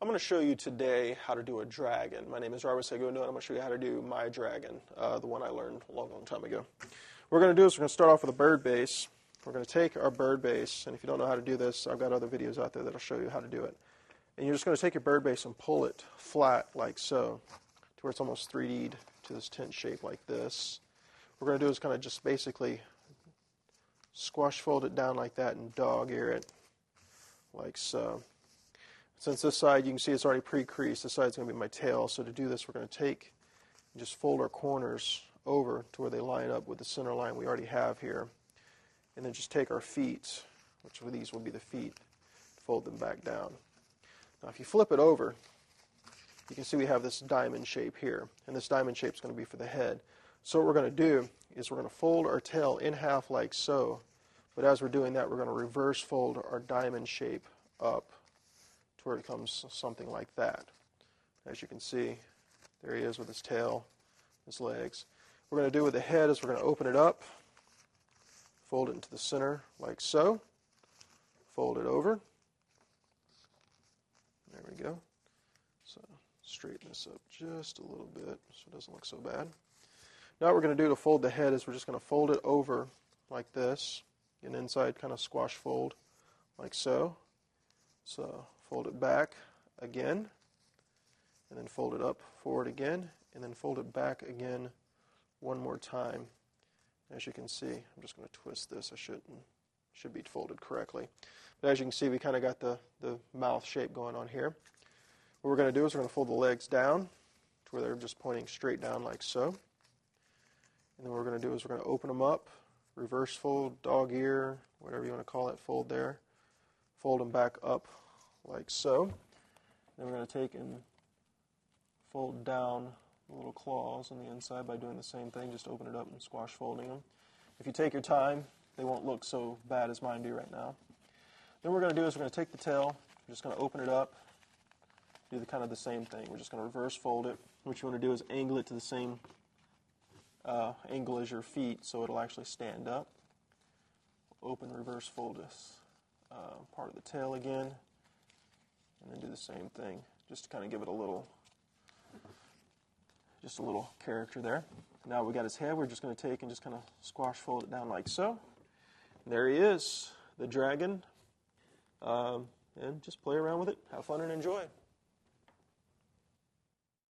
I'm going to show you today how to do a dragon. My name is Robert Segundo, and I'm going to show you how to do my dragon, the one I learned a long, long time ago. What we're going to do is we're going to start off with a bird base. We're going to take our bird base, and if you don't know how to do this, I've got other videos out there that will show you how to do it. And you're just going to take your bird base and pull it flat like so, to where it's almost 3D'd to this tent shape like this. What we're going to do is kind of just basically squash fold it down like that and dog ear it like so. Since this side, you can see it's already pre-creased, this side's going to be my tail. So to do this, we're going to take and just fold our corners over to where they line up with the center line we already have here. And then just take our feet, which of these will be the feet, fold them back down. Now if you flip it over, you can see we have this diamond shape here. And this diamond shape is going to be for the head. So what we're going to do is we're going to fold our tail in half like so. But as we're doing that, we're going to reverse fold our diamond shape up to where it comes something like that. As you can see, there he is with his tail, his legs. What we're going to do with the head is we're going to open it up, fold it into the center like so, fold it over. There we go. So straighten this up just a little bit so it doesn't look so bad. Now what we're going to do to fold the head is we're just going to fold it over like this, an inside kind of squash fold like so. So fold it back again, and then fold it up forward again, and then fold it back again one more time. As you can see, I'm just going to twist this. Should be folded correctly. But as you can see, we kind of got the mouth shape going on here. What we're going to do is we're going to fold the legs down to where they're just pointing straight down like so. And then what we're going to do is we're going to open them up, reverse fold, dog ear, whatever you want to call it, fold there. Fold them back up like so. Then we're going to take and fold down the little claws on the inside by doing the same thing, just open it up and squash folding them. If you take your time, they won't look so bad as mine do right now. Then what we're going to do is we're going to take the tail, we're just going to open it up, do kind of the same thing. We're just going to reverse fold it. What you want to do is angle it to the same angle as your feet so it'll actually stand up. Open, reverse fold this part of the tail again, and then do the same thing, just to kind of give it a little character there. Now we got his head, we're just going to take and just kind of squash fold it down like so. And there he is, the dragon. And just play around with it, have fun and enjoy.